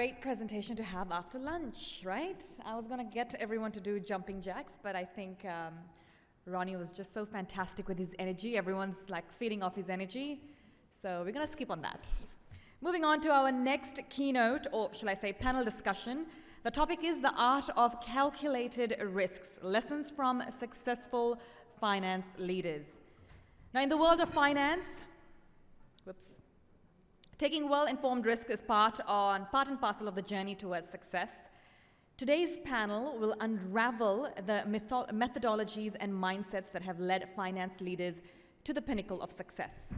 great presentation to have after lunch, right? I was going to get everyone to do jumping jacks, but I think Ronnie was just so fantastic with his energy. Everyone's like feeding off his energy. So we're going to skip on that. Moving on to our next keynote, or shall I say panel discussion. The topic is the art of calculated risks, lessons from successful finance leaders. Now in the world of finance, taking well-informed risk is part and parcel of the journey towards success. Today's panel will unravel the methodologies and mindsets that have led finance leaders to the pinnacle of success.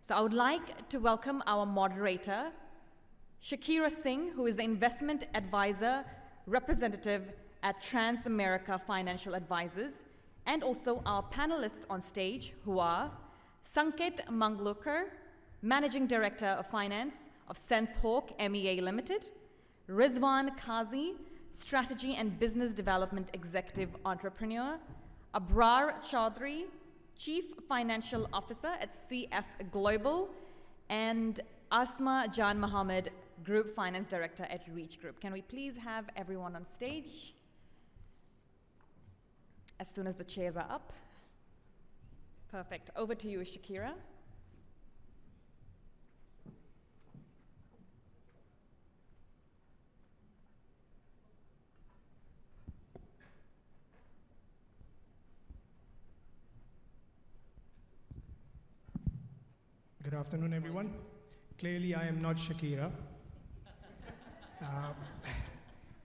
So I would like to welcome our moderator, Shakira Singh, who is the investment advisor representative at Transamerica Financial Advisors, and also our panelists on stage, who are Sanket Manglurkar, Managing Director of Finance of SenseHawk MEA Limited, Rizwan Kazi, Strategy and Business Development Executive Entrepreneur, Abrar Chaudhry, Chief Financial Officer at CF Global, and Asma Jan Mohammed, Group Finance Director at Reach Group. Can we please have everyone on stage as soon as the chairs are up? Perfect. Over to you, Shakira. Good afternoon, everyone. Clearly, I am not Shakira.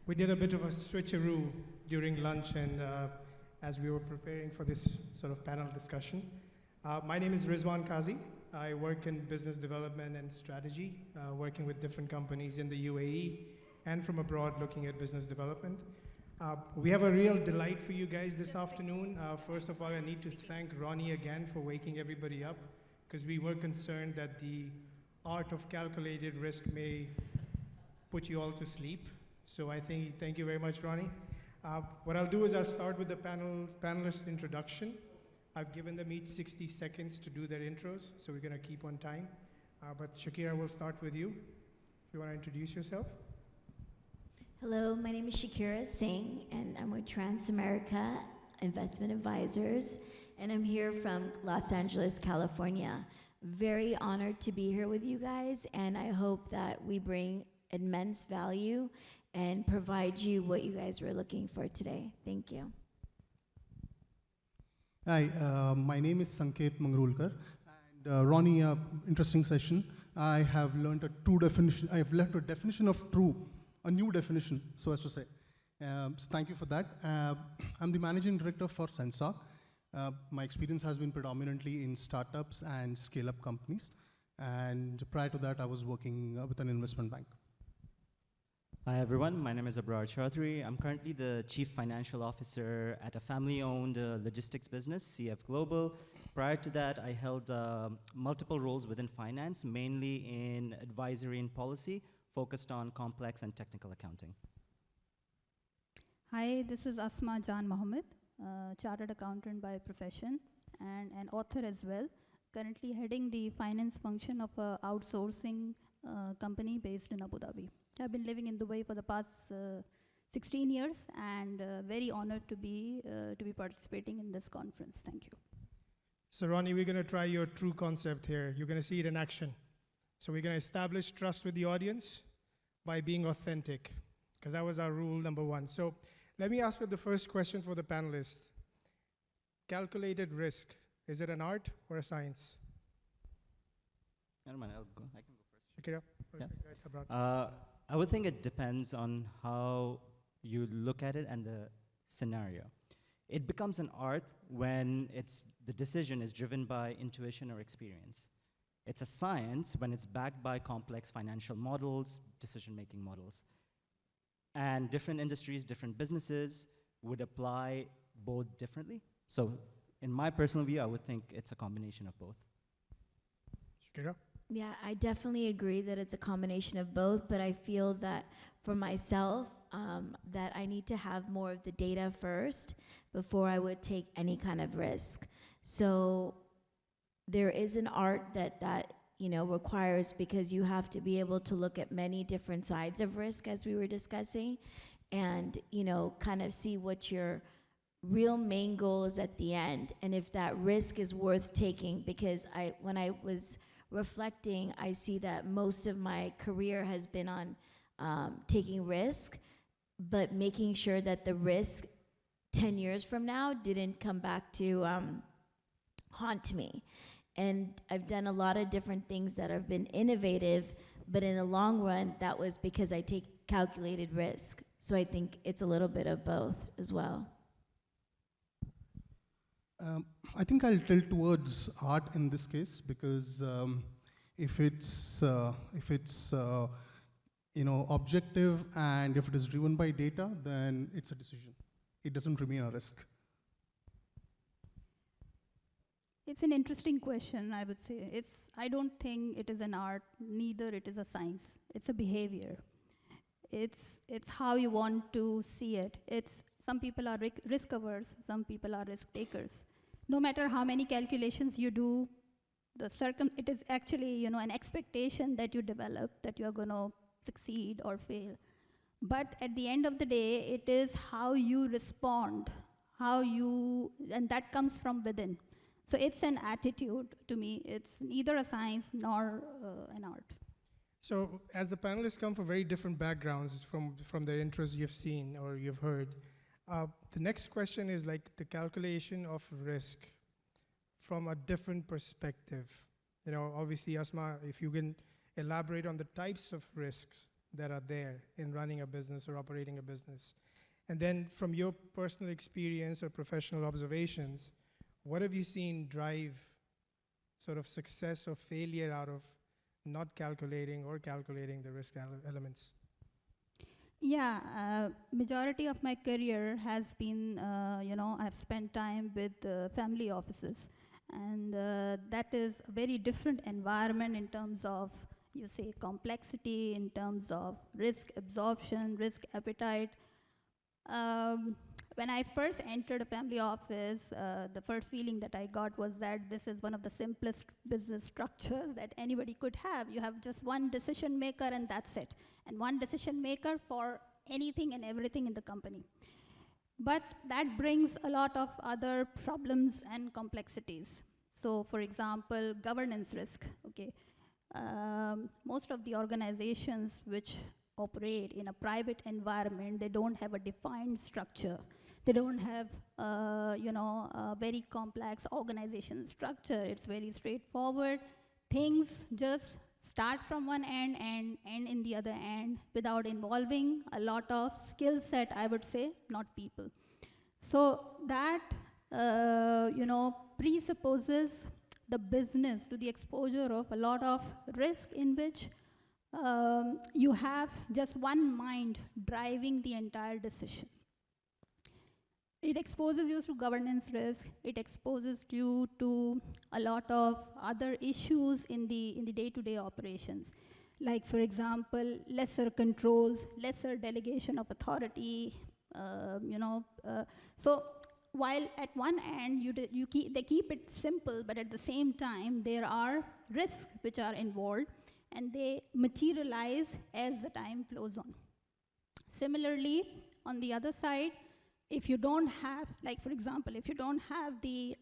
We did a bit of a switcheroo during lunch and as we were preparing for this sort of panel discussion. My name is Rizwan Kazi. I work in business development and strategy, working with different companies in the UAE and from abroad looking at business development. We have a real delight for you guys this afternoon. First of all, I need to thank Ronnie again for waking everybody up, because we were concerned that the art of calculated risk may put you all to sleep. So I thank you very much, Ronnie. What I'll do is I'll start with the panelist introduction. I've given them each 60 seconds to do their intros, so we're gonna keep on time. But Shakira, we'll start with you. If you wanna introduce yourself. Hello, my name is Shakira Singh, and I'm with Transamerica Investment Advisors. And I'm here from Los Angeles, California. Very honored to be here with you guys, and I hope that we bring immense value and provide you what you guys were looking for today. Thank you. Hi, my name is Sanket Mangrulkar, and Ronnie, interesting session. I have learned a definition of true, a new definition, so as to say. So thank you for that. I'm the managing director for SenseHawk. My experience has been predominantly in startups and scale-up companies. And prior to that, I was working with an investment bank. Hi, everyone. My name is Abrar Chaudhry. I'm currently the Chief Financial Officer at a family-owned logistics business, CF Global. Prior to that, I held multiple roles within finance, mainly in advisory and policy, focused on complex and technical accounting. Hi, this is Asma Jan Mohammed. Chartered accountant by profession and an author as well. Currently heading the finance function of an outsourcing company based in Abu Dhabi. I've been living in Dubai for the past 16 years and very honored to be participating in this conference. Thank you. So Ronnie, we're gonna try your true concept here. You're gonna see it in action. So we're gonna establish trust with the audience by being authentic, because that was our rule number one. So let me ask you the first question for the panelists. Calculated risk, is it an art or a science? I don't mind, I can go first. Shakira? Yeah. I would think it depends on how you look at it and the scenario. It becomes an art when the decision is driven by intuition or experience. It's a science when it's backed by complex financial models, decision-making models. And different industries, different businesses would apply both differently. So in my personal view, I would think it's a combination of both. Shakira? Yeah, I definitely agree that it's a combination of both, but I feel that for myself, that I need to have more of the data first before I would take any kind of risk. So there is an art that requires, because you have to be able to look at many different sides of risk, as we were discussing, and, kind of see what your real main goal is at the end, and if that risk is worth taking. Because when I was reflecting, I see that most of my career has been on taking risk, but making sure that the risk 10 years from now didn't come back to haunt me. And I've done a lot of different things that have been innovative, but in the long run, that was because I take calculated risk. So I think it's a little bit of both as well. I think I'll tilt towards art in this case, because if it's objective, and if it is driven by data, then it's a decision. It doesn't remain a risk. It's an interesting question, I would say. I don't think it is an art, neither it is a science. It's a behavior. It's how you want to see it. Some people are risk averse, some people are risk takers. No matter how many calculations you do, it is actually, an expectation that you develop that you're going to succeed or fail. But at the end of the day, it is how you respond, and that comes from within. So it's an attitude to me. It's neither a science nor an art. So as the panelists come from very different backgrounds from their interests you've seen or you've heard, the next question is like the calculation of risk from a different perspective. Obviously, Asma, if you can elaborate on the types of risks that are there in running a business or operating a business. And then from your personal experience or professional observations, what have you seen drive sort of success or failure out of not calculating or calculating the risk elements? Yeah, majority of my career has been, I've spent time with family offices. And that is a very different environment in terms of, complexity, in terms of risk absorption, risk appetite. When I first entered a family office, the first feeling that I got was that this is one of the simplest business structures that anybody could have. You have just one decision maker and that's it. And one decision maker for anything and everything in the company. But that brings a lot of other problems and complexities. So for example, governance risk, okay. Most of the organizations which operate in a private environment, they don't have a defined structure. They don't have, a very complex organization structure. It's very straightforward. Things just start from one end and end in the other end without involving a lot of skill set, I would say, not people. So that, presupposes the business to the exposure of a lot of risk in which you have just one mind driving the entire decision. It exposes you to governance risk. It exposes you to a lot of other issues in the day-to-day operations. Like, for example, lesser controls, lesser delegation of authority, so while at one end they keep it simple, but at the same time there are risks which are involved and they materialize as the time flows on. Similarly, on the other side, if you don't have, like for example, if you don't have the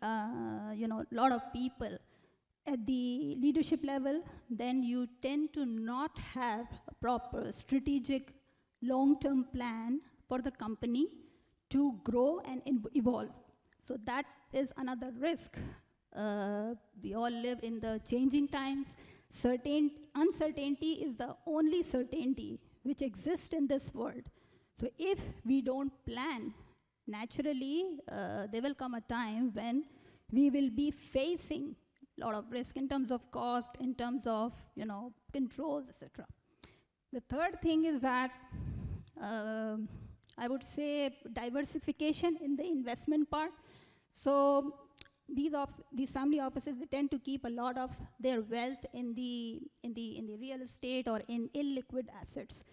lot of people at the leadership level, then you tend to not have a proper strategic long-term plan for the company to grow and evolve. So that is another risk. We all live in the changing times. Uncertainty is the only certainty which exists in this world. So if we don't plan, naturally, there will come a time when we will be facing a lot of risk in terms of cost, in terms of controls, etc. The third thing is that I would say diversification in the investment part. So these family offices, they tend to keep a lot of their wealth in the real estate or in illiquid assets,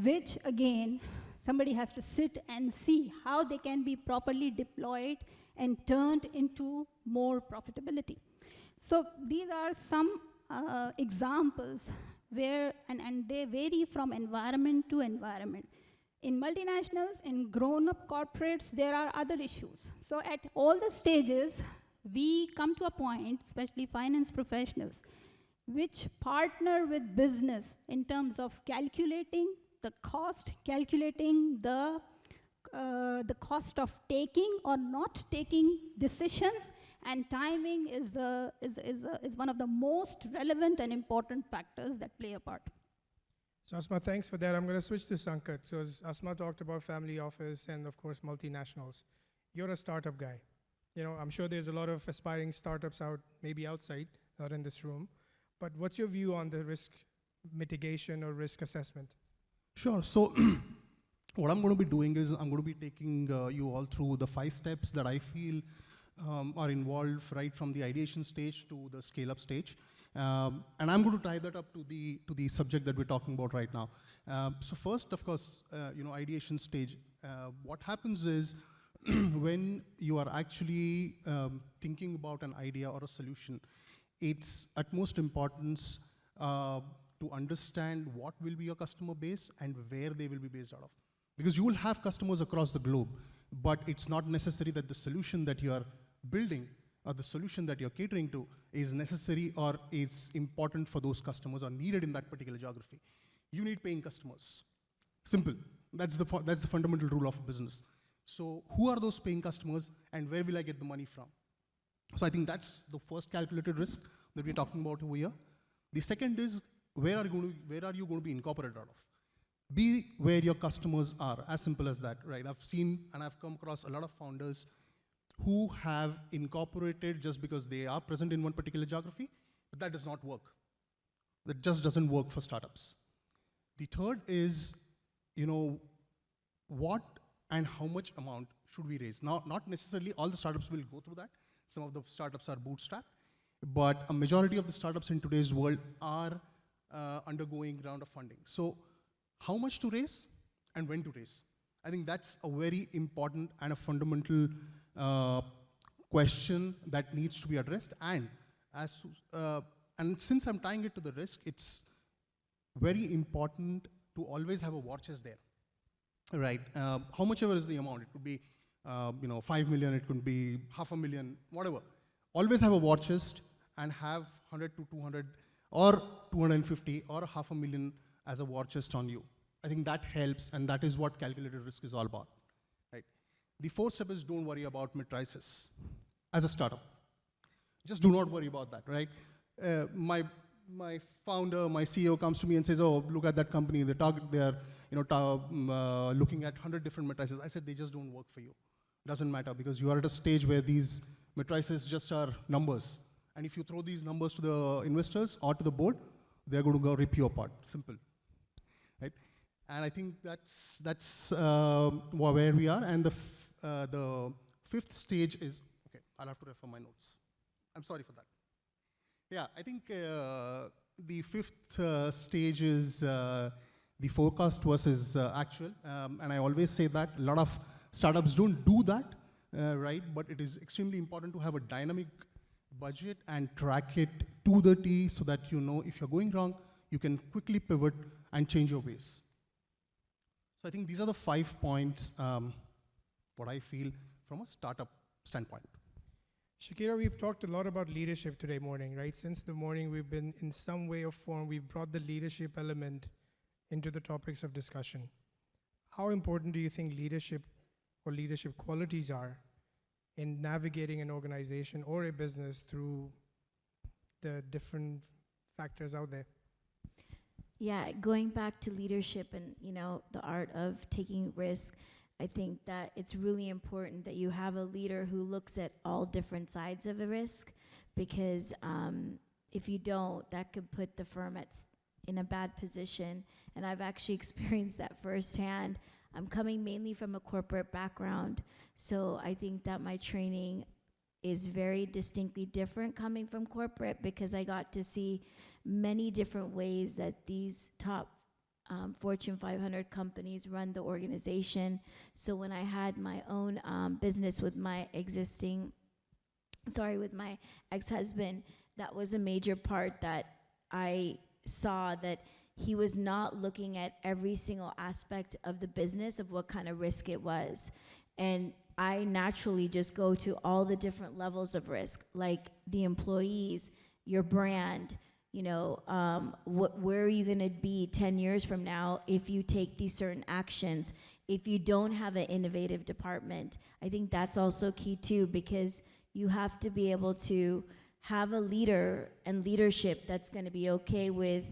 which again somebody has to sit and see how they can be properly deployed and turned into more profitability. So these are some examples where, and they vary from environment to environment. In multinationals, in grown-up corporates, there are other issues. So at all the stages, we come to a point, especially finance professionals, which partner with business in terms of calculating the cost, calculating the cost of taking or not taking decisions, and timing is one of the most relevant and important factors that play a part. So Asma, thanks for that. I'm going to switch to Sankat. So as Asma talked about family office and of course multinationals. You're a startup guy. You know, I'm sure there's a lot of aspiring startups out, maybe outside, not in this room. But what's your view on the risk mitigation or risk assessment? Sure. So what I'm going to be doing is I'm going to be taking you all through the 5 steps that I feel are involved right from the ideation stage to the scale-up stage. And I'm going to tie that up to the subject that we're talking about right now. So first, of course, ideation stage. What happens is when you are actually thinking about an idea or a solution, it's utmost importance to understand what will be your customer base and where they will be based out of. Because you will have customers across the globe, but it's not necessary that the solution that you are building or the solution that you're catering to is necessary or is important for those customers or needed in that particular geography. You need paying customers. Simple. That's the fundamental rule of business. So who are those paying customers and where will I get the money from? So I think that's the first calculated risk that we're talking about over here. The second is where are you going to be incorporated out of? Be where your customers are, as simple as that, right? I've seen and I've come across a lot of founders who have incorporated just because they are present in one particular geography, but that does not work. That just doesn't work for startups. The third is, what and how much amount should we raise? Now, not necessarily all the startups will go through that. Some of the startups are bootstrapped, but a majority of the startups in today's world are undergoing round of funding. So how much to raise and when to raise? I think that's a very important and a fundamental question that needs to be addressed. And since I'm tying it to the risk, it's very important to always have a war chest there, right? How much ever is the amount? It could be 5 million, it could be $500,000, whatever. Always have a war chest and have 100 to 200 or 250 or $500,000 as a war chest on you. I think that helps, and that is what calculated risk is all about, right? The fourth step is don't worry about matrices as a startup. Just do not worry about that, right? My founder, my CEO comes to me and says, "Oh, look at that company. They are looking at 100 different matrices." I said, "They just don't work for you. Doesn't matter because you are at a stage where these matrices just are numbers, and if you throw these numbers to the investors or to the board, they're going to go rip you apart. Simple, right?" And I think that's where we are. And the fifth stage is I'll have to refer my notes. I'm sorry for that. Yeah, I think the fifth stage is the forecast versus actual. And I always say that a lot of startups don't do that, right? But it is extremely important to have a dynamic budget and track it to the T so that you know if you're going wrong, you can quickly pivot and change your ways. So I think these are the 5 points, what I feel from a startup standpoint. Shakira, we've talked a lot about leadership today morning, right? Since the morning, we've been, in some way or form, we've brought the leadership element into the topics of discussion. How important do you think leadership or leadership qualities are in navigating an organization or a business through the different factors out there? Yeah, going back to leadership and the art of taking risk, I think that it's really important that you have a leader who looks at all different sides of a risk, because if you don't, that could put the firm in a bad position. And I've actually experienced that firsthand. I'm coming mainly from a corporate background, so I think that my training is very distinctly different coming from corporate, because I got to see many different ways that these top Fortune 500 companies run the organization. So when I had my own business with my ex-husband, that was a major part that I saw that he was not looking at every single aspect of the business of what kind of risk it was. And I naturally just go to all the different levels of risk, like the employees, your brand, you know, where are you gonna be 10 years from now if you take these certain actions, if you don't have an innovative department. I think that's also key too, because you have to be able to have a leader and leadership that's gonna be okay with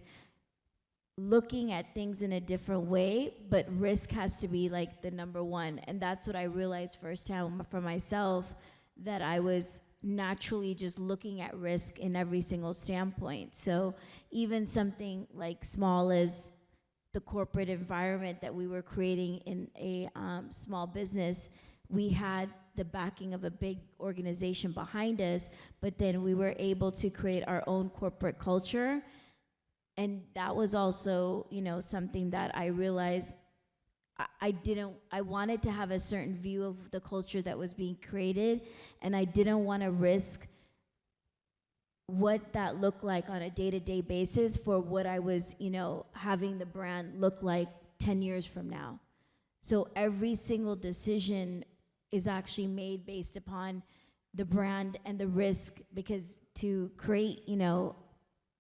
looking at things in a different way, but risk has to be like the number one. And that's what I realized firsthand for myself, that I was naturally just looking at risk in every single standpoint. So even something like small as the corporate environment that we were creating in a small business, we had the backing of a big organization behind us, but then we were able to create our own corporate culture. And that was also, you know, something that I realized I wanted to have a certain view of the culture that was being created, and I didn't want to risk what that looked like on a day-to-day basis for what I was, you know, having the brand look like 10 years from now. So every single decision is actually made based upon the brand and the risk, because to create, you know,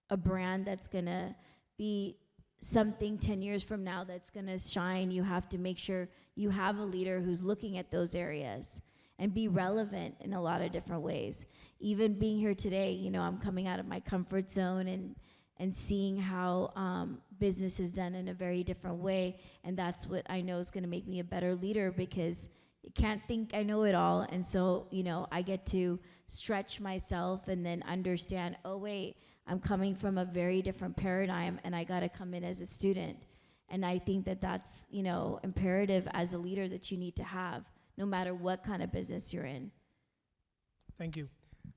a brand that's gonna be something 10 years from now that's gonna shine, you have to make sure you have a leader who's looking at those areas and be relevant in a lot of different ways. Even being here today, you know, I'm coming out of my comfort zone and seeing how business is done in a very different way, and that's what I know is gonna make me a better leader, because you can't think I know it all, and so, you know, I get to stretch myself and then understand, oh wait, I'm coming from a very different paradigm, and I gotta come in as a student. And I think that that's, you know, imperative as a leader that you need to have, no matter what kind of business you're in. Thank you.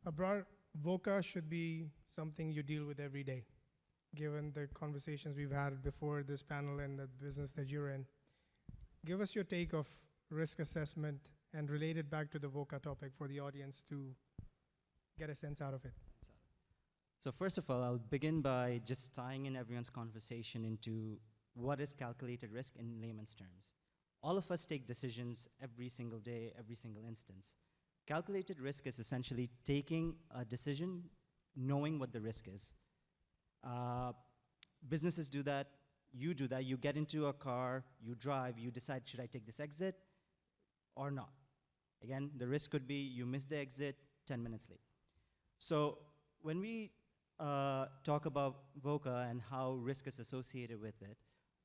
Abrar, VOCA should be something you deal with every day, given the conversations we've had before this panel and the business that you're in. Give us your take of risk assessment and relate it back to the VOCA topic for the audience to get a sense out of it. So first of all, I'll begin by just tying in everyone's conversation into what is calculated risk in layman's terms. All of us take decisions every single day, every single instance. Calculated risk is essentially taking a decision, knowing what the risk is. Businesses do that, you do that, you get into a car, you drive, you decide, should I take this exit or not? Again, the risk could be you miss the exit 10 minutes late. So when we talk about VOCA and how risk is associated with it,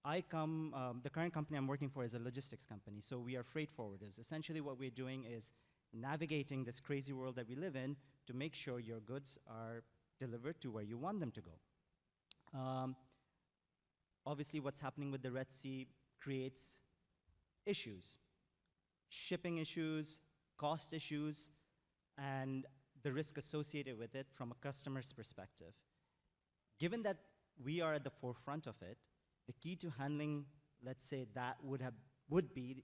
the current company I'm working for is a logistics company, so we are freight forwarders. Essentially what we're doing is navigating this crazy world that we live in to make sure your goods are delivered to where you want them to go. Obviously what's happening with the Red Sea creates issues, shipping issues, cost issues, and the risk associated with it from a customer's perspective. Given that we are at the forefront of it, the key to handling, let's say, that would be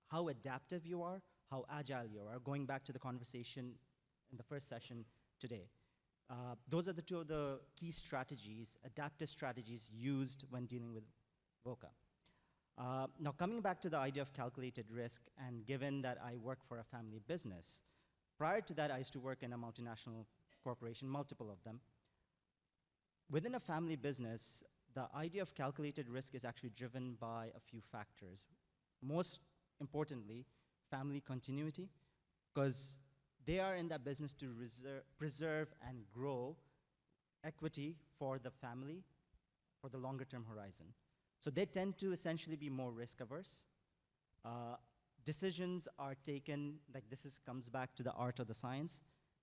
how adaptive you are, how agile you are, going back to the conversation in the first session today. Those are the two of the key strategies, adaptive strategies used when dealing with VOCA. Now coming back to the idea of calculated risk, and given that I work for a family business, prior to that I used to work in a multinational corporation, multiple of them. Within a family business, the idea of calculated risk is actually driven by a few factors. Most importantly, family continuity, because they are in that business to preserve and grow equity for the family for the longer term horizon. So they tend to essentially be more risk averse. Decisions are taken, like comes back to the art or the science.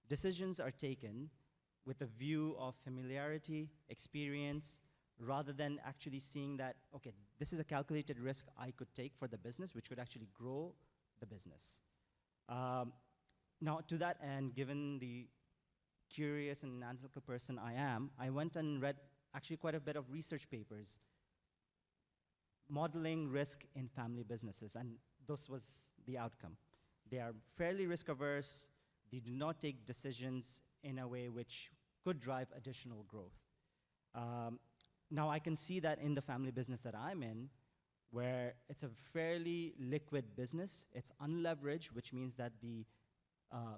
Decisions are taken with a view of familiarity, experience, rather than actually seeing that, okay, this is a calculated risk I could take for the business, which could actually grow the business. Now, to that end, given the curious and analytical person I am, I went and read actually quite a bit of research papers modeling risk in family businesses, and this was the outcome. They are fairly risk averse. They do not take decisions in a way which could drive additional growth. Now, I can see that in the family business that I'm in, where it's a fairly liquid business. It's unleveraged, which means that the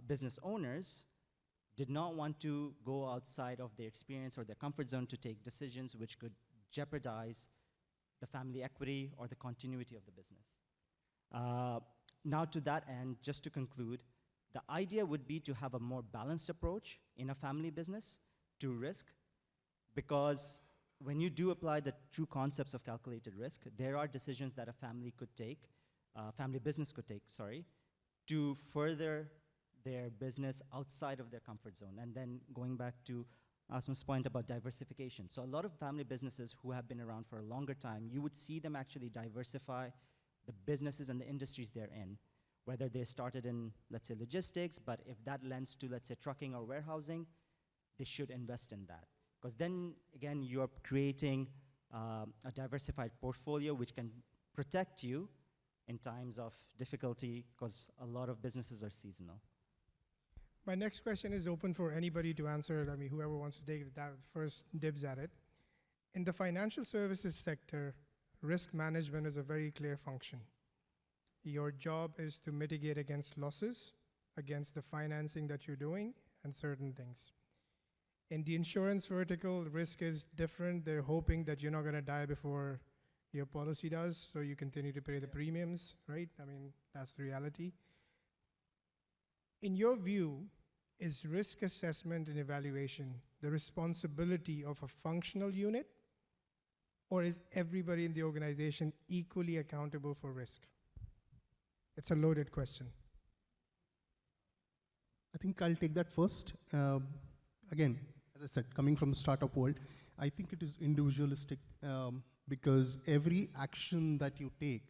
business owners did not want to go outside of their experience or their comfort zone to take decisions which could jeopardize the family equity or the continuity of the business. Now, to that end, just to conclude, the idea would be to have a more balanced approach in a family business to risk, because when you do apply the true concepts of calculated risk, there are decisions that a family could take, family business could take, sorry, to further their business outside of their comfort zone. And then going back to Asma's point about diversification. So a lot of family businesses who have been around for a longer time, you would see them actually diversify the businesses and the industries they're in, whether they started in, let's say, logistics, but if that lends to, let's say, trucking or warehousing, they should invest in that. Because then, again, you're creating a diversified portfolio which can protect you in times of difficulty, because a lot of businesses are seasonal. My next question is open for anybody to answer it. I mean, whoever wants to take that first dibs at it. In the financial services sector, risk management is a very clear function. Your job is to mitigate against losses, against the financing that you're doing, and certain things. In the insurance vertical, risk is different. They're hoping that you're not going to die before your policy does, so you continue to pay the premiums, right? I mean, that's the reality. In your view, is risk assessment and evaluation the responsibility of a functional unit, or is everybody in the organization equally accountable for risk? It's a loaded question. I think I'll take that first. Again, as I said, coming from the startup world, I think it is individualistic because every action that you take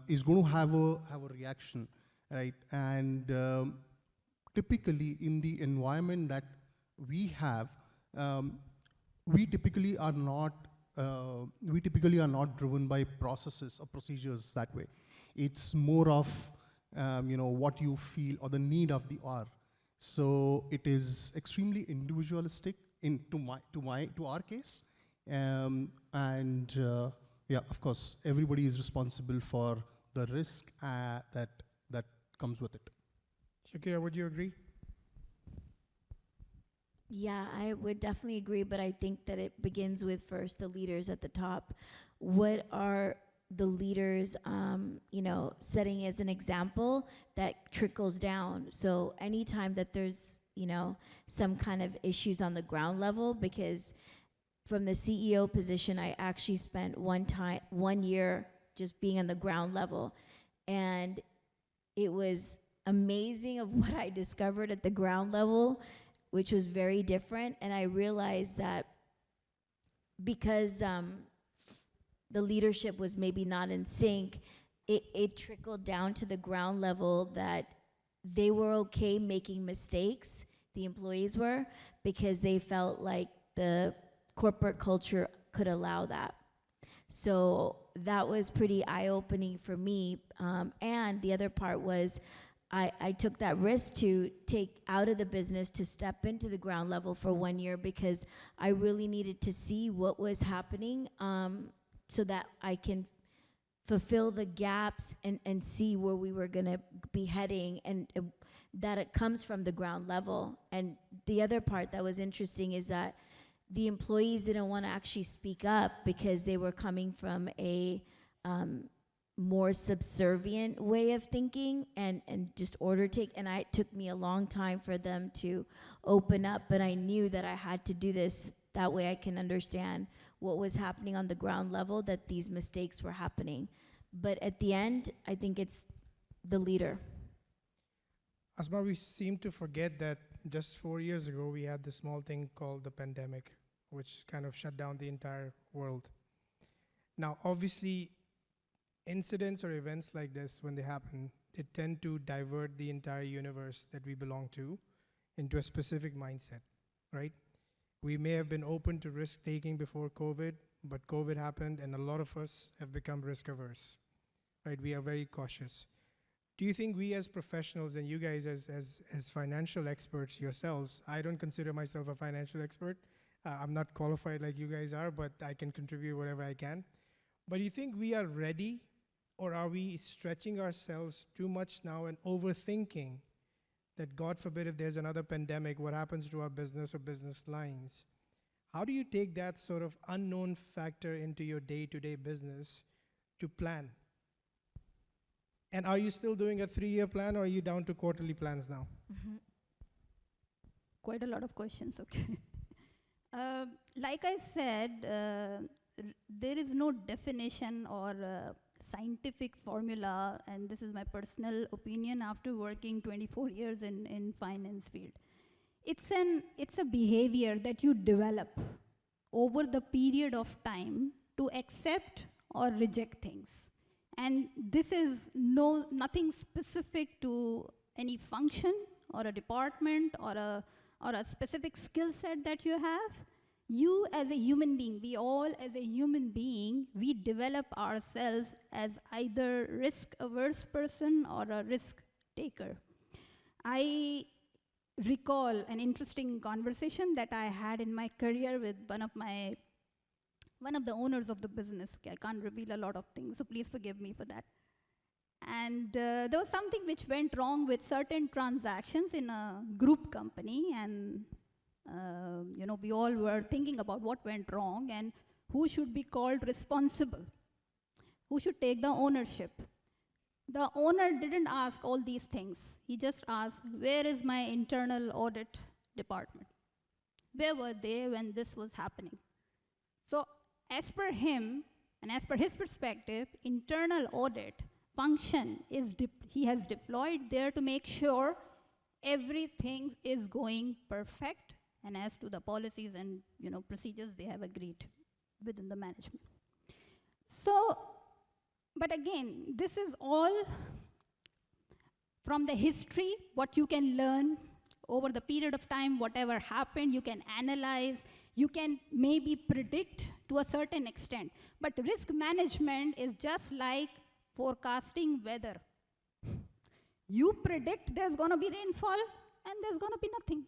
is going to have a reaction, right? And typically in the environment that we have, we typically are not driven by processes or procedures that way. It's more of what you feel or the need of the hour. So it is extremely individualistic to our case, and yeah, of course, everybody is responsible for the risk that comes with it. Shakira, would you agree? Yeah, I would definitely agree, but I think that it begins with first the leaders at the top. What are the leaders, setting as an example that trickles down? So anytime that there's, some kind of issues on the ground level, because from the CEO position, I actually spent 1 year just being on the ground level, and it was amazing of what I discovered at the ground level, which was very different. And I realized that because the leadership was maybe not in sync, it trickled down to the ground level that they were okay making mistakes, the employees were, because they felt like the corporate culture could allow that. So that was pretty eye-opening for me. And the other part was I took that risk to take out of the business to step into the ground level for 1 year, because I really needed to see what was happening so that I can fulfill the gaps and see where we were going to be heading, and that it comes from the ground level. And the other part that was interesting is that the employees didn't want to actually speak up because they were coming from a more subservient way of thinking and just order take. And it took me a long time for them to open up, but I knew that I had to do this. That way I can understand what was happening on the ground level, that these mistakes were happening. But at the end, I think it's the leader. Asma, we seem to forget that just 4 years ago, we had this small thing called the pandemic, which kind of shut down the entire world. Now, obviously, incidents or events like this, when they happen, they tend to divert the entire universe that we belong to into a specific mindset, right? We may have been open to risk-taking before COVID, but COVID happened, and a lot of us have become risk-averse, right? We are very cautious. Do you think we as professionals, and you guys as financial experts yourselves, I don't consider myself a financial expert, I'm not qualified like you guys are, but I can contribute whatever I can. But you think we are ready, or are we stretching ourselves too much now and overthinking that, God forbid, if there's another pandemic, what happens to our business or business lines? How do you take that sort of unknown factor into your day-to-day business to plan? And are you still doing a 3-year plan, or are you down to quarterly plans now? Quite a lot of questions, okay. Like I said, there is no definition or scientific formula, and this is my personal opinion after working 24 years in finance field. It's a behavior that you develop over the period of time to accept or reject things. And this is nothing specific to any function or a department or a specific skill set that you have. You as a human being, we all as a human being, we develop ourselves as either risk-averse person or a risk taker. I recall an interesting conversation that I had in my career with one of the owners of the business. Okay, I can't reveal a lot of things, so please forgive me for that. And there was something which went wrong with certain transactions in a group company, and we all were thinking about what went wrong and who should be called responsible, who should take the ownership. The owner didn't ask all these things. He just asked, where is my internal audit department? Where were they when this was happening? So as per him, and as per his perspective, internal audit function he has deployed there to make sure everything is going perfect, and as to the policies and procedures they have agreed within the management. So, but again, this is all from the history, what you can learn over the period of time, whatever happened, you can analyze, you can maybe predict to a certain extent. But risk management is just like forecasting weather. You predict there's going to be rainfall and there's going to be nothing.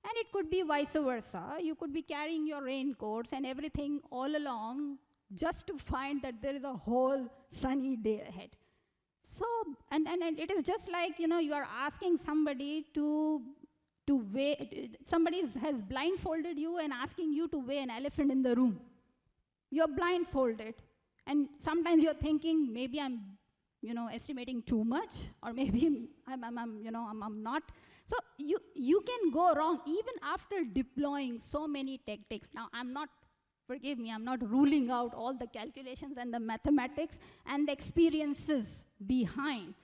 And it could be vice versa. You could be carrying your raincoats and everything all along just to find that there is a whole sunny day ahead. So, and it is just like, you are asking somebody to weigh, somebody has blindfolded you and asking you to weigh an elephant in the room. You're blindfolded. And sometimes you're thinking, maybe I'm, estimating too much, or maybe I'm not. So you can go wrong even after deploying so many tactics. Now, forgive me, I'm not ruling out all the calculations and the mathematics and the experiences behind.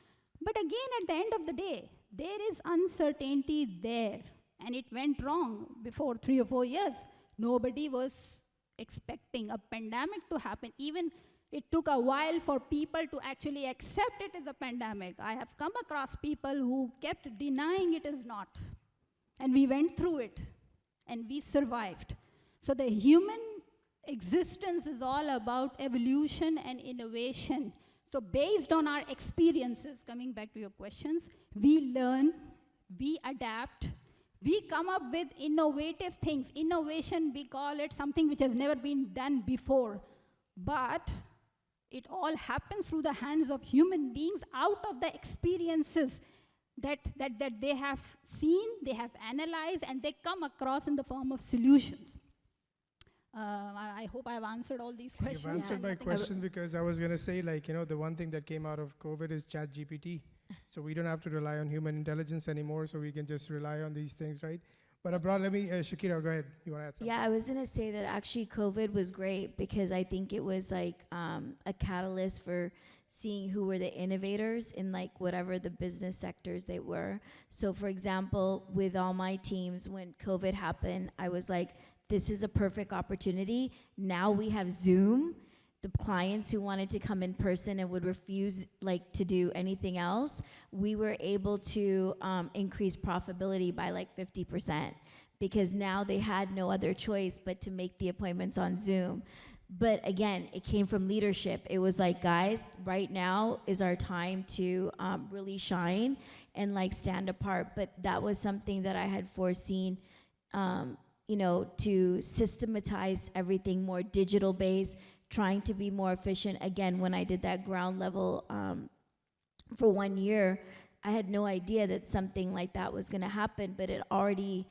But again, at the end of the day, there is uncertainty there. And it went wrong before 3 or 4 years. Nobody was expecting a pandemic to happen. Even it took a while for people to actually accept it as a pandemic. I have come across people who kept denying it is not. And we went through it, and we survived. So the human existence is all about evolution and innovation. So based on our experiences, coming back to your questions, we learn, we adapt, we come up with innovative things. Innovation, we call it something which has never been done before. But it all happens through the hands of human beings out of the experiences that they have seen, they have analyzed, and they come across in the form of solutions. I hope I've answered all these questions. You've answered my question, because I was going to say, the one thing that came out of COVID is ChatGPT. So we don't have to rely on human intelligence anymore, so we can just rely on these things, right? But abroad, let me, Shakira, go ahead. You want to add something? Yeah, I was going to say that actually COVID was great because I think it was like a catalyst for seeing who were the innovators in like whatever the business sectors they were. So for example, with all my teams, when COVID happened, I was like, this is a perfect opportunity. Now we have Zoom. The clients who wanted to come in person and would refuse to do anything else, we were able to increase profitability by 50% because now they had no other choice but to make the appointments on Zoom. But again, it came from leadership. It was like, guys, right now is our time to really shine and stand apart. But that was something that I had foreseen to systematize everything more digital based, trying to be more efficient. Again, when I did that ground level for 1 year, I had no idea that something like that was going to happen, but it already,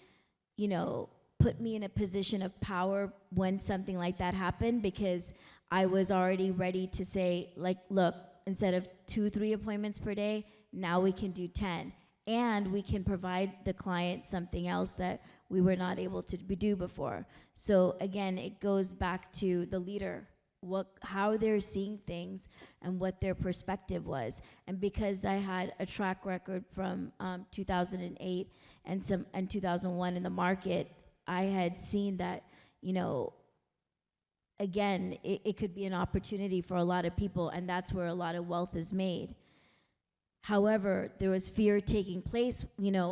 put me in a position of power when something like that happened, because I was already ready to say, like, look, instead of 2-3 appointments per day, now we can do 10. And we can provide the client something else that we were not able to do before. So again, it goes back to the leader, how they're seeing things and what their perspective was. And because I had a track record from 2008 and 2001 in the market, I had seen that, again, it could be an opportunity for a lot of people, and that's where a lot of wealth is made. However, there was fear taking place,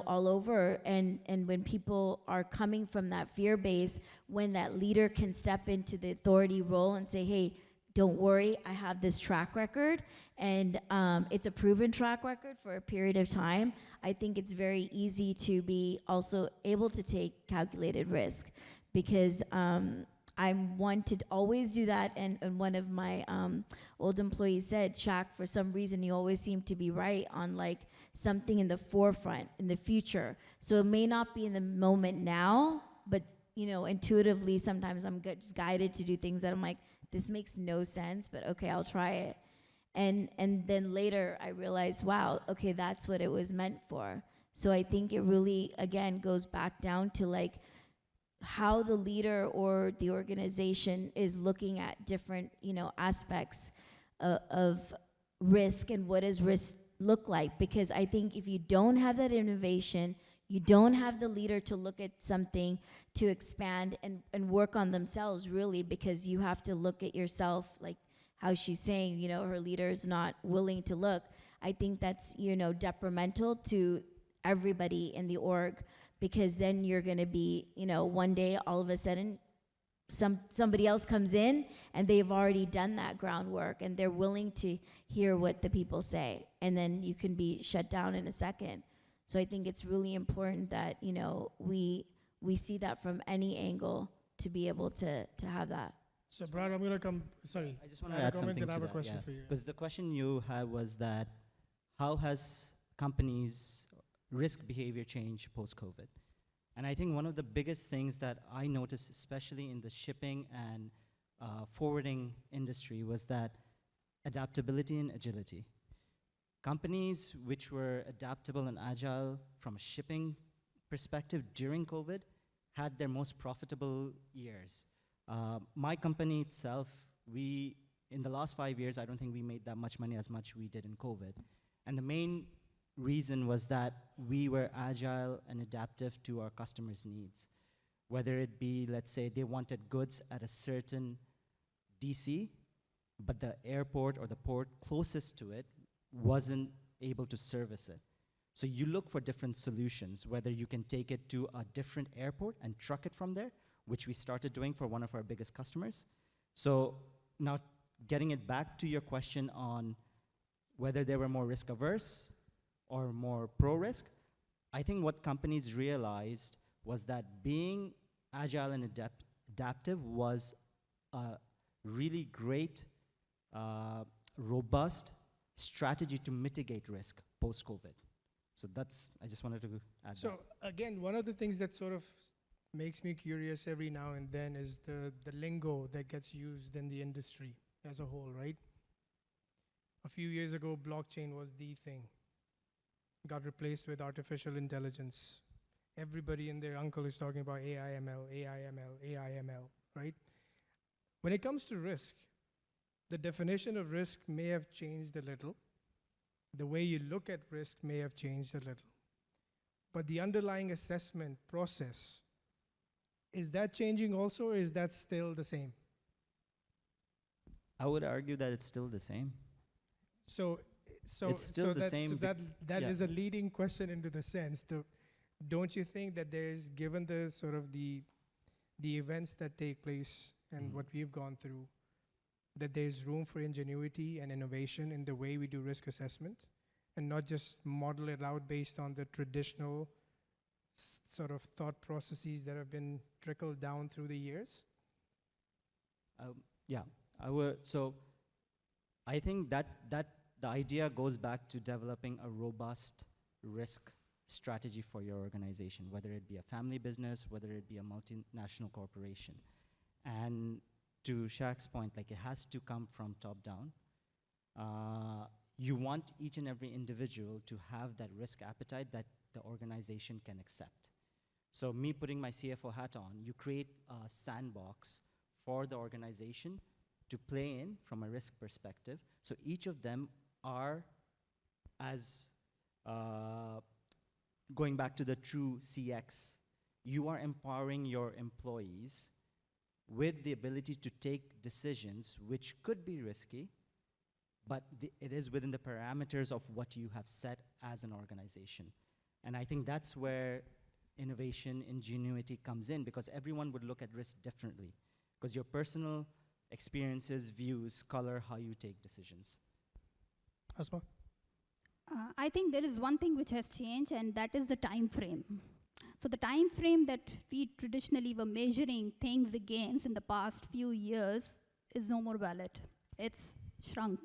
all over, and when people are coming from that fear base, when that leader can step into the authority role and say, hey, don't worry, I have this track record, and it's a proven track record for a period of time, I think it's very easy to be also able to take calculated risk, because I'm one to always do that, and one of my old employees said, Shaq, for some reason you always seem to be right on like something in the forefront, in the future. So it may not be in the moment now, but intuitively sometimes I'm just guided to do things that I'm like, this makes no sense, but okay, I'll try it. And then later I realized, wow, okay, that's what it was meant for. So I think it really, again, goes back down to like how the leader or the organization is looking at different, aspects of risk, and what does risk look like. Because I think if you don't have that innovation, you don't have the leader to look at something to expand and work on themselves, really, because you have to look at yourself, like how she's saying, her leader is not willing to look. I think that's, detrimental to everybody in the org, because then you're going to be, one day all of a sudden somebody else comes in and they've already done that groundwork and they're willing to hear what the people say, and then you can be shut down in a second. So I think it's really important that, we see that from any angle to be able to have that. So, Brad, I'm going to sorry. I just want to add something to I have a that, question for you. because the question you had was that how has companies' risk behavior changed post-COVID? And I think one of the biggest things that I noticed, especially in the shipping and forwarding industry, was that adaptability and agility. Companies which were adaptable and agile from a shipping perspective during COVID had their most profitable years. My company itself, in the last 5 years, I don't think we made that much money as much we did in COVID. And the main reason was that we were agile and adaptive to our customers' needs. Whether it be, let's say, they wanted goods at a certain DC, but the airport or the port closest to it wasn't able to service it. So you look for different solutions, whether you can take it to a different airport and truck it from there, which we started doing for one of our biggest customers. So now getting it back to your question on whether they were more risk averse or more pro-risk, I think what companies realized was that being agile and adaptive was a really great, robust strategy to mitigate risk post-COVID. So I just wanted to add that. So again, one of the things that sort of makes me curious every now and then is the lingo that gets used in the industry as a whole, right? A few years ago, blockchain was the thing. Got replaced with artificial intelligence. Everybody and their uncle is talking about AI/ML, AI/ML, AI/ML, right? When it comes to risk, the definition of risk may have changed a little. The way you look at risk may have changed a little. But the underlying assessment process, is that changing also, or is that still the same? I would argue that it's still the same. So It's still the same. So that yeah. is a leading question into the sense. Don't you think that there is, given the sort of the events that take place and what we've gone through, that there's room for ingenuity and innovation in the way we do risk assessment, and not just model it out based on the traditional sort of thought processes that have been trickled down through the years? Yeah, so I think that the idea goes back to developing a robust risk strategy for your organization, whether it be a family business, whether it be a multinational corporation. And to Shaq's point, like, it has to come from top down. You want each and every individual to have that risk appetite that the organization can accept. So me putting my CFO hat on, you create a sandbox for the organization to play in from a risk perspective. So each of them are, as going back to the true CX, you are empowering your employees with the ability to take decisions which could be risky, but it is within the parameters of what you have set as an organization. And I think that's where innovation, ingenuity comes in, because everyone would look at risk differently, because your personal experiences, views, color how you take decisions. Asma? I think there is one thing which has changed, and that is the time frame. So the time frame that we traditionally were measuring things against in the past few years is no more valid. It's shrunk.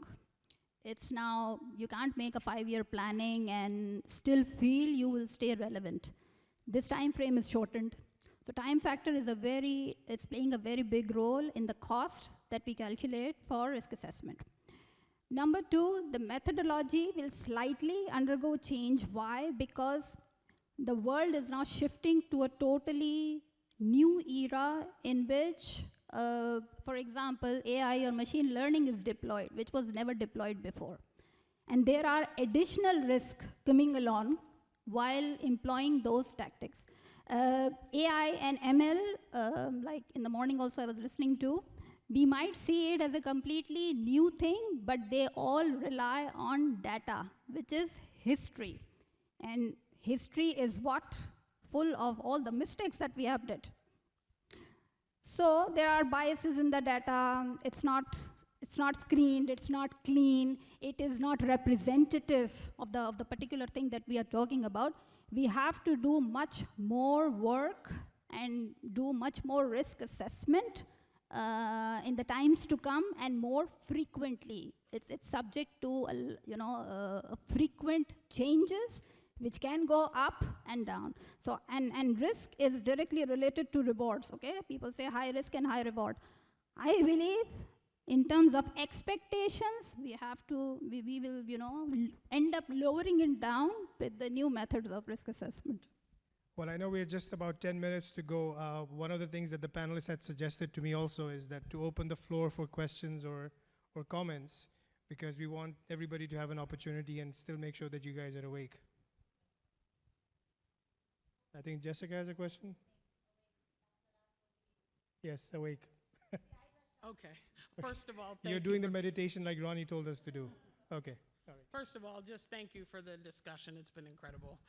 It's now, you can't make a 5-year planning and still feel you will stay relevant. This time frame is shortened. So time factor is it's playing a very big role in the cost that we calculate for risk assessment. Number 2, the methodology will slightly undergo change. Why? Because the world is now shifting to a totally new era in which, for example, AI or machine learning is deployed, which was never deployed before. And there are additional risks coming along while employing those tactics. AI and ML, like in the morning also I was listening to, we might see it as a completely new thing, but they all rely on data, which is history. And history is what? Full of all the mistakes that we have did. So there are biases in the data. It's not screened, it's not clean, it is not representative of the particular thing that we are talking about. We have to do much more work and do much more risk assessment in the times to come, and more frequently. It's subject to frequent changes which can go up and down. So, and risk is directly related to rewards, okay? People say high risk and high reward. I believe in terms of expectations, we will, end up lowering it down with the new methods of risk assessment. Well, I know we're just about 10 minutes to go. One of the things that the panelists had suggested to me also is that to open the floor for questions or comments, because we want everybody to have an opportunity and still make sure that you guys are awake. I think Jessica has a question. Yes, awake. Okay. First of all, thank You're you doing the for- meditation like Ronnie told us to do. Okay. All right. First of all, just thank you for the discussion. It's been incredible.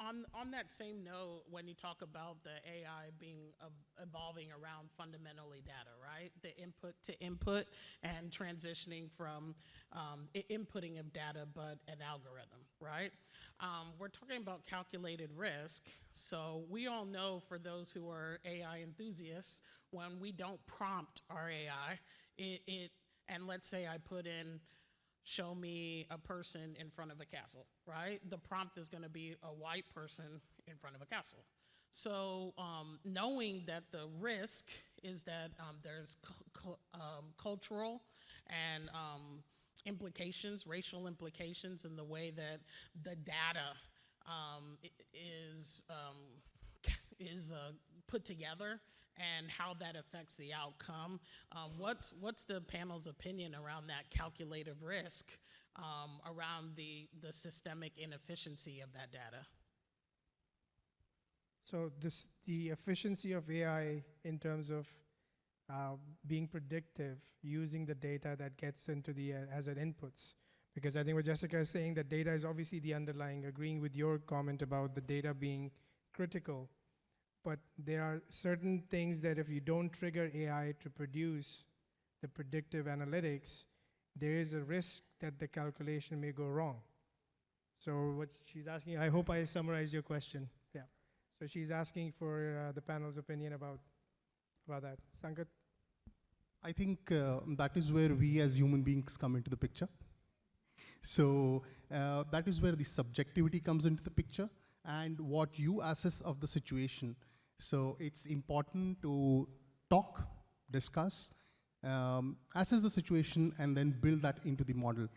On that same note, when you talk about the AI being evolving around fundamentally data, right? The input to input and transitioning from inputting of data, but an algorithm, right? We're talking about calculated risk. So we all know, for those who are AI enthusiasts, when we don't prompt our AI, and let's say I put in, show me a person in front of a castle, right? The prompt is gonna be a white person in front of a castle. So knowing that the risk is that there's cultural and implications, racial implications in the way that the data is put together, and how that affects the outcome. What's the panel's opinion around that calculated risk, around the systemic inefficiency of that data? So the efficiency of AI in terms of being predictive, using the data that gets into as an inputs. Because I think what Jessica is saying, that data is obviously the underlying, agreeing with your comment about the data being critical. But there are certain things that if you don't trigger AI to produce the predictive analytics, there is a risk that the calculation may go wrong. So what she's asking, I hope I summarized your question. Yeah. So she's asking for the panel's opinion about that. Sankat? I think that is where we as human beings come into the picture. So that is where the subjectivity comes into the picture and what you assess of the situation. So it's important to talk, discuss, assess the situation, and then build that into the model.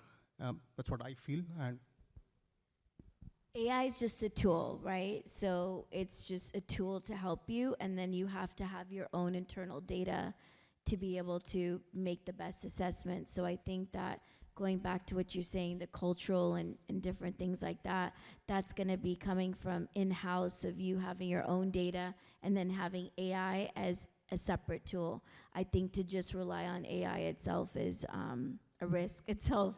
That's what I feel. And AI is just a tool, right? So it's just a tool to help you, and then you have to have your own internal data to be able to make the best assessment. So I think that going back to what you're saying, the cultural and different things like that, that's gonna be coming from in-house of you having your own data and then having AI as a separate tool. I think to just rely on AI itself is a risk itself.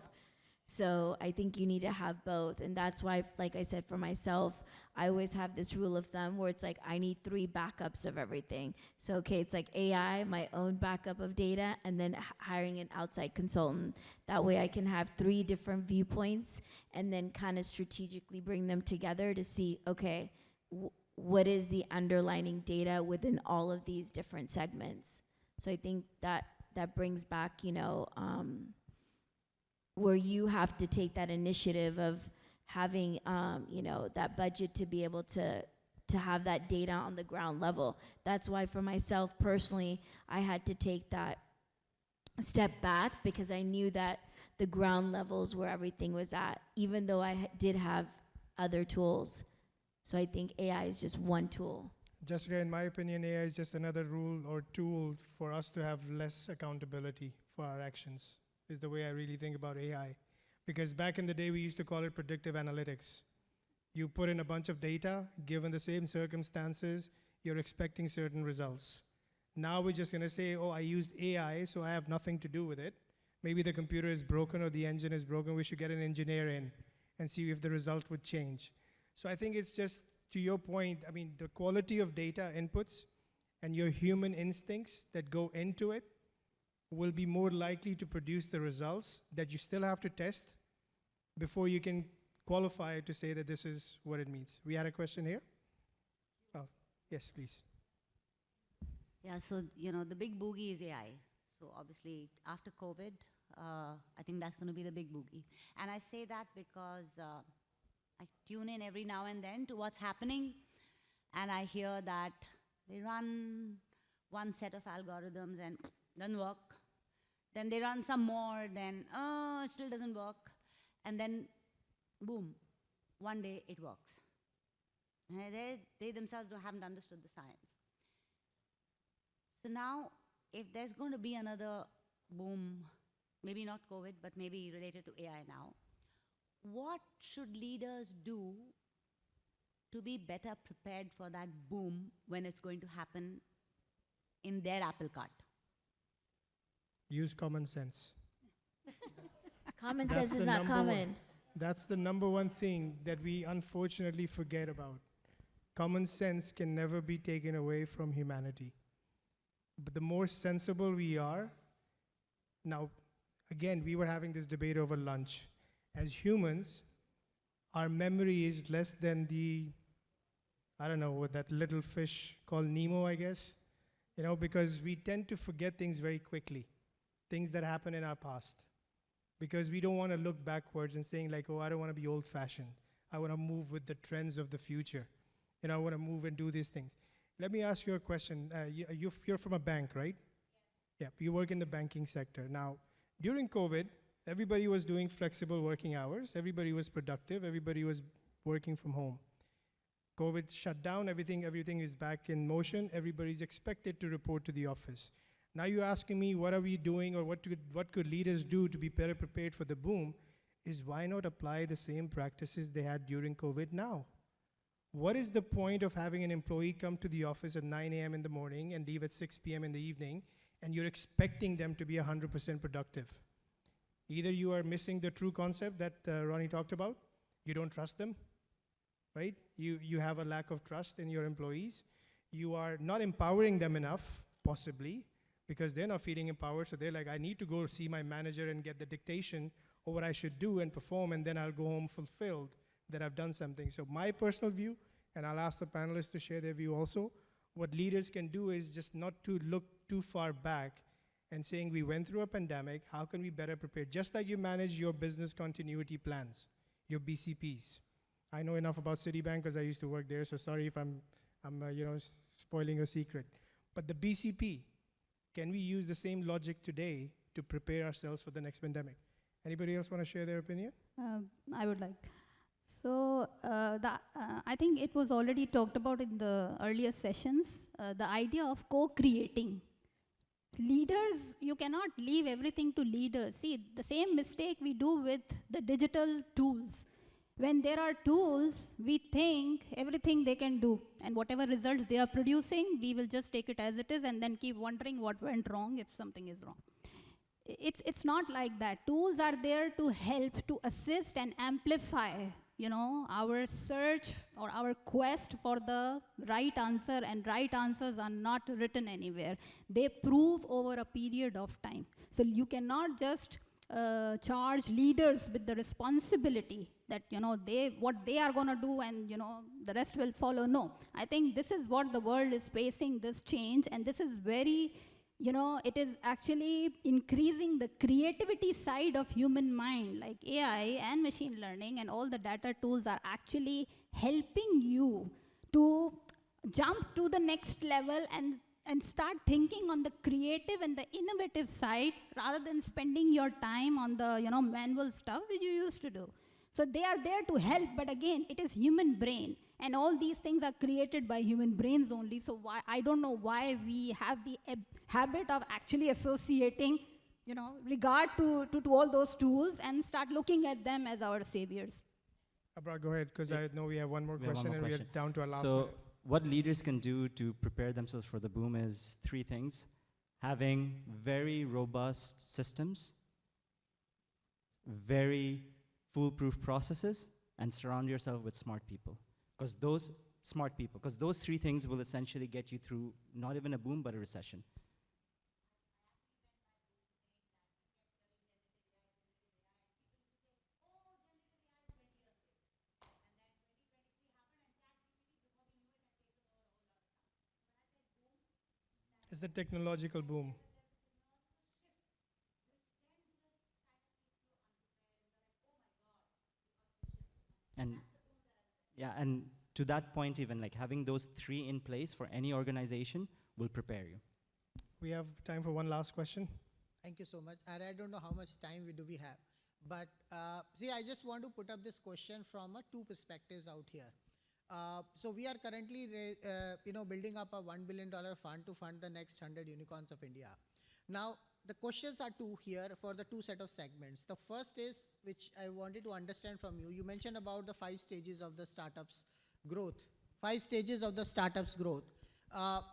So I think you need to have both. And that's why, like I said, for myself, I always have this rule of thumb where it's like, I need 3 backups of everything. So, okay, it's like AI, my own backup of data, and then hiring an outside consultant. That way I can have 3 different viewpoints and then kind of strategically bring them together to see, okay, what is the underlying data within all of these different segments. So I think that brings back, you know, where you have to take that initiative of having, you know, that budget to be able to have that data on the ground level. That's why for myself personally, I had to take that step back because I knew that the ground levels where everything was at, even though I did have other tools. So I think AI is just one tool. Jessica, in my opinion, AI is just another rule or tool for us to have less accountability for our actions, is the way I really think about AI. Because back in the day, we used to call it predictive analytics. You put in a bunch of data, given the same circumstances, you're expecting certain results. Now we're just gonna say, oh, I use AI, so I have nothing to do with it. Maybe the computer is broken or the engine is broken, we should get an engineer in and see if the result would change. So I think it's just, to your point, I mean, the quality of data inputs and your human instincts that go into it will be more likely to produce the results that you still have to test before you can qualify it to say that this is what it means. We had a question here? Oh, yes, please. Yeah, so, you know, the big boogie is AI. So obviously, after COVID, I think that's going to be the big boogie. And I say that because I tune in every now and then to what's happening, and I hear that they run one set of algorithms and doesn't work. Then they run some more, then, oh, it still doesn't work. And then, boom, one day it works. They themselves haven't understood the science. So now, if there's going to be another boom, maybe not COVID, but maybe related to AI now, what should leaders do to be better prepared for that boom when it's going to happen in their apple cart? Use common sense. Common sense is not common. That's the number one thing that we unfortunately forget about. Common sense can never be taken away from humanity. But the more sensible we are, now, again, we were having this debate over lunch. As humans, our memory is less than the, I don't know, what that little fish called Nemo, I guess. You know, because we tend to forget things very quickly, things that happen in our past. Because we don't want to look backwards and saying like, oh, I don't want to be old-fashioned. I want to move with the trends of the future. You know, I want to move and do these things. Let me ask you a question. You're from a bank, right? Yeah, you work in the banking sector. Now, during COVID, everybody was doing flexible working hours. Everybody was productive. Everybody was working from home. COVID shut down. Everything is back in motion. Everybody's expected to report to the office. Now you're asking me, what are we doing, or what could leaders do to be better prepared for the boom? Is why not apply the same practices they had during COVID now? What is the point of having an employee come to the office at 9 a.m. in the morning and leave at 6 p.m. in the evening, and you're expecting them to be 100% productive? Either you are missing the true concept that Ronnie talked about, you don't trust them, right? You have a lack of trust in your employees. You are not empowering them enough, possibly, because they're not feeling empowered, so they're like, I need to go see my manager and get the dictation of what I should do and perform, and then I'll go home fulfilled that I've done something. So my personal view, and I'll ask the panelists to share their view also. What leaders can do is just not to look too far back and saying we went through a pandemic, how can we better prepare? Just like you manage your business continuity plans, your BCPs. I know enough about Citibank because I used to work there, so sorry if I'm spoiling your secret. But the BCP, can we use the same logic today to prepare ourselves for the next pandemic? Anybody else want to share their opinion? I would like. So I think it was already talked about in the earlier sessions, the idea of co-creating. Leaders, you cannot leave everything to leaders. See, the same mistake we do with the digital tools. When there are tools, we think everything they can do, and whatever results they are producing, we will just take it as it is and then keep wondering what went wrong if something is wrong. It's not like that. Tools are there to help, to assist and amplify, our search or our quest for the right answer, and right answers are not written anywhere. They prove over a period of time. So you cannot just charge leaders with the responsibility that what they are going to do and the rest will follow. No, I think this is what the world is facing, this change, and this is very it is actually increasing the creativity side of human mind. Like AI and machine learning and all the data tools are actually helping you to jump to the next level and start thinking on the creative and the innovative side rather than spending your time on the manual stuff which you used to do. So they are there to help, but again, it is human brain, and all these things are created by human brains only. So I don't know why we have the habit of actually associating regard to all those tools and start looking at them as our saviors. Abra, go ahead, because I know we have one more question and we are down to our last So minute. what leaders can do to prepare themselves for the boom is 3 things. Having very robust systems, very foolproof processes, and surround yourself with smart people. Because those 3 things will essentially get you through not even a boom, but a recession. It's the technological boom. And to that point, even like having those 3 in place for any organization will prepare you. We have time for one last question. Thank you so much. And I don't know how much time do we have. But see, I just want to put up this question from 2 perspectives out here. So we are currently building up a $1 billion fund to fund the next 100 unicorns of India. Now, the questions are 2 here for the 2 set of segments. The first is, which I wanted to understand from you, you mentioned about the 5 stages of the startups growth. 5 stages of the startups growth.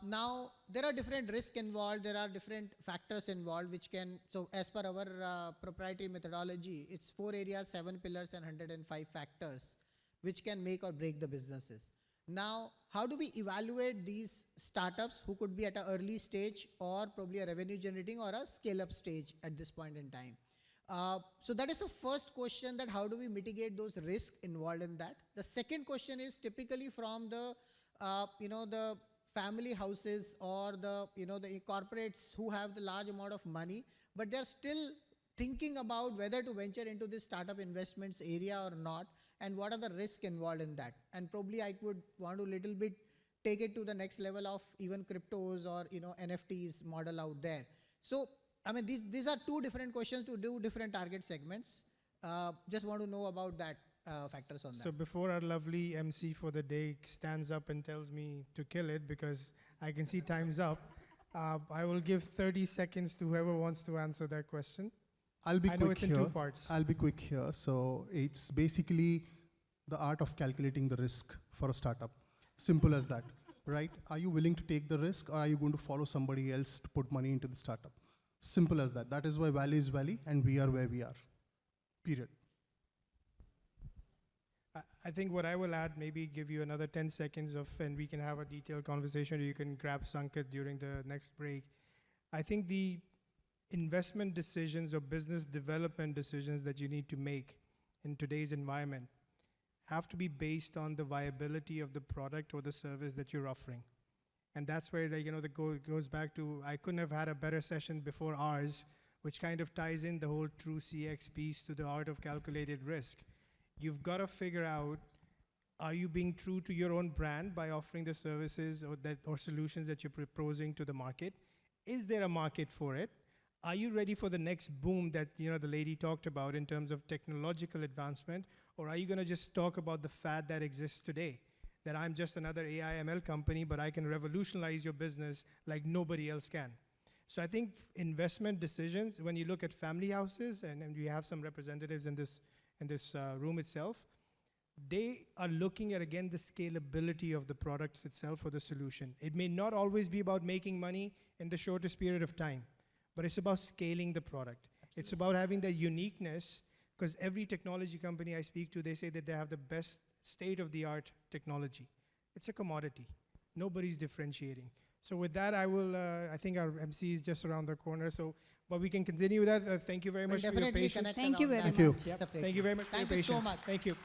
Now, there are different risks involved, there are different factors involved which can, so as per our proprietary methodology, it's 4 areas, 7 pillars and 105 factors which can make or break the businesses. Now, how do we evaluate these startups who could be at an early stage or probably a revenue generating or a scale up stage at this point in time? So that is the first question, that how do we mitigate those risks involved in that? The second question is typically from the, the family houses or the, the corporates who have the large amount of money, but they're still thinking about whether to venture into this startup investments area or not, and what are the risks involved in that. And probably I would want to little bit take it to the next level of even cryptos or NFTs model out there. So I mean, these are 2 different questions to do different target segments. Just want to know about that factors on that. So before our lovely MC for the day stands up and tells me to kill it, because I can see time's up, I will give 30 seconds to whoever wants to answer that question. I'll be I quick know it's in here. 2 parts. I'll be quick here. So it's basically the art of calculating the risk for a startup. Simple as that, right? Are you willing to take the risk, or are you going to follow somebody else to put money into the startup? Simple as that. That is why Valley is Valley and we are where we are. Period. I think what I will add, maybe give you another 10 seconds of, and we can have a detailed conversation, or you can grab Sanket during the next break. I think the investment decisions or business development decisions that you need to make in today's environment have to be based on the viability of the product or the service that you're offering. And that's where it goes back to, I couldn't have had a better session before ours, which kind of ties in the whole true CX piece to the art of calculated risk. You've got to figure out, are you being true to your own brand by offering the services or solutions that you're proposing to the market? Is there a market for it? Are you ready for the next boom that the lady talked about in terms of technological advancement? Or are you going to just talk about the fad that exists today? That I'm just another AI ML company, but I can revolutionize your business like nobody else can. So I think investment decisions, when you look at family houses, and we have some representatives in this room itself, they are looking at, again, the scalability of the products itself or the solution. It may not always be about making money in the shortest period of time, but it's about scaling the product. Absolutely. It's about having that uniqueness, because every technology company I speak to, they say that they have the best state-of-the-art technology. It's a commodity. Nobody's differentiating. So with that, I think our MC is just around the corner, but we can continue with that. Thank you very much for your patience. Connect Thank you around very that much. Yep. separately. Thank you very much for your Thank you so patience. much. Thank you.